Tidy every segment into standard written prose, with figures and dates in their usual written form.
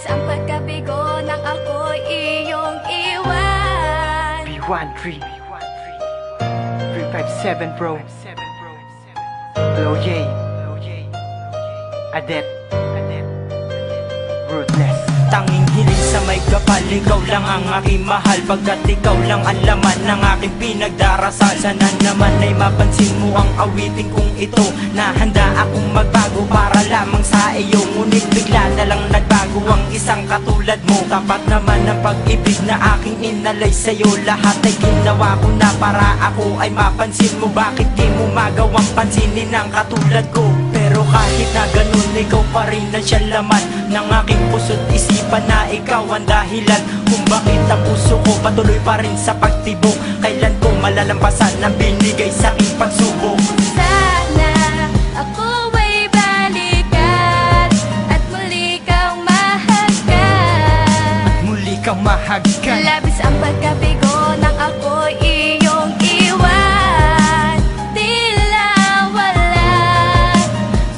Labis ang pagkabigo nang ako'y iyong iwan. B13 357 bro. Blow J Adet Ruthless. Tanging hiling sa may kapal, ikaw lang ang aking mahal. Pagkat ikaw lang ang laman ng aking pinagdarasal. Sana naman ay mapansin mo ang awitin kong ito, na handa akong magbago para lamang sa iyo. Ngunit bigla na lang nagbago ang isang katulad mo. Tapat naman ang pag-ibig na aking inalay sa'yo. Lahat ay ginawa ko na para ako ay mapansin mo. Bakit di mo magawang pansinin ang katulad ko? Pero kahit na ganun, ikaw pa rin ang siya laman ng aking puso't isipan, na ikaw ang dahilan kung bakit ang puso ko patuloy pa rin sa pagtibok. Kailan ko malalampasan ang binigay sa aking pagsubok? Sana ako ay balikan at muli kang mahagkan. At muli kang mahagkan. Labis ang pagkabigo nang ako'y iyong iwan. Tila wala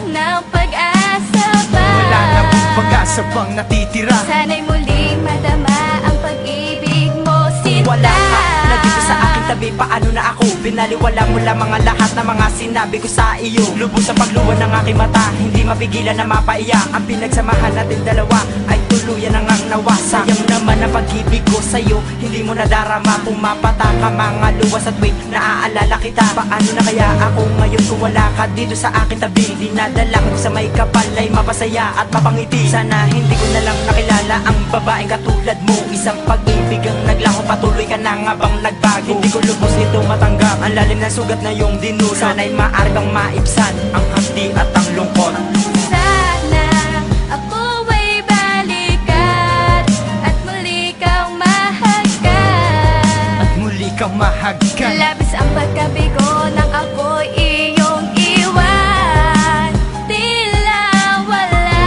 ng pag-asa pa. Wala na pong pag-asa pang natitira. Sana'y muling madama ang pag-ibig mo, sinta. Wala ka na dito sa aking tabi, paano na ako? Binaliwala mo lang mga lahat na mga sinabi ko sa iyo. Lubos sa pagluwa ng aking mata, hindi mapigilan na mapaiyak. Ang pinagsamahan natin dalawa ay tuluyan ang nawa. Sayang naman ang pag-ibig ko sa'yo, hindi mo nadarama. Pumapata ka mga luwas at wait, naaalala kita. Paano na kaya ako ngayon kung wala ka dito sa aking tabi? Dinadala ko sa may kapal ay mapasaya at mapangiti. Sana hindi ko na lang nakilala ang babaeng katulad mo. Isang pag-ibig ang naglaho, patuloy ka na nga bang nagbago? Hindi ko lubos ito matanggap, ang lalim na sugat na yung dinulot. Sana'y maaari bang maibsan ang hapdi at ang lungkot. Sana ako ay balikan at muli kang mahagkan. At muli kang mahagkan. Labis ang pagkabigo nang ako'y iyong iwan. Tila wala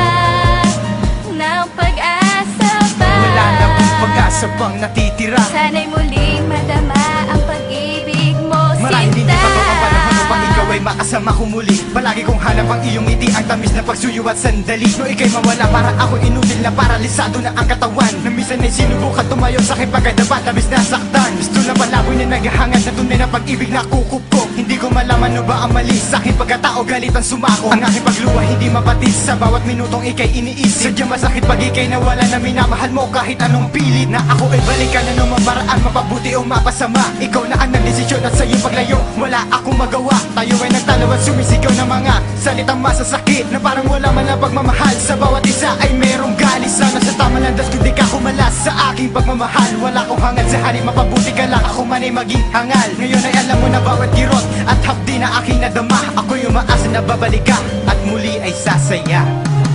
ng pag-asa pa. Wala na pong pag-asa pang natitira. Sana'y muling madama ang pag-ibig mo, Marahil hindi sinta. pa to ang panahon upang ikaw ay makasama ko muli. Palagi kong hanap ang iyong ngiti, ang tamis na pagsuyo at sandali. No ika'y mawala, para ako inutil na paralisado na ang katawan. Na minsan ay sinubukan tumayo sa aking pagkadapat, labis na saktan. Gusto na palaboy na naghahangad na tunay na pag-ibig na kukup ko. Hindi ko malaman no ba ang mali sa aking pagkatao, galit ang sumako. Ang aking pagluwa hindi mapatis, sa bawat minutong ika'y iniisip. Sadyang masakit pag ika'y nawala na minamahal mo kahit anong pilit. Na ako ay balikan na nung paraan, mapabuti o mapasama. Ikaw na ang nagdesisyon at sa iyong paglayo wala akong magawa. Tayo ay nagtalo at sumisigaw ng mga salitang masasakit, na parang wala man na pagmamahal. Sa bawat isa ay merong galis. Sana sa tama landas kundi ka kumalas sa aking pagmamahal. Wala akong hangad sa hari, mapabuti ka lang, ako man ay maging hangal. Ngayon ay alam mo na bawat kirot at hapdi na aking nadama. Ako'y umaasa na babalik ka at muli ay sasaya.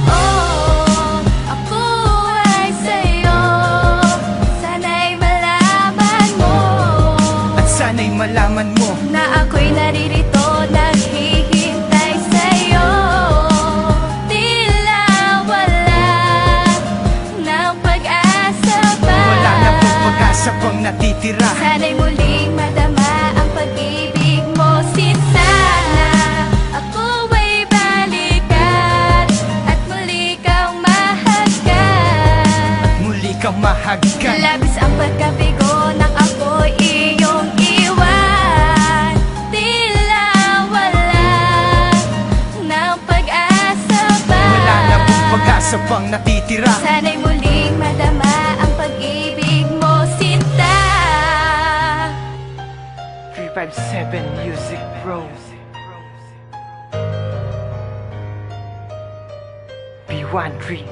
Oh, ako ay sa'yo. Sana'y malaman mo At sana'y malaman mo na ako'y naririto, naghihintay sa'yo. Tila wala ng pag-asa pa. wala na pong pag-asa pang natitira. Sana'y muling madama ang pag-ibig mo, sinta. Ako ay balikan at muli kang mahagkan. Muli kang mahagkan. Labis ang pagkabigo nang ako'y iyong iwan. Tila wala ng pag-asa pa. Wala na pong pag-asa pang natitira. Sana'y muling madama ang pag-ibig mo, sinta. 357 Music Bro. B13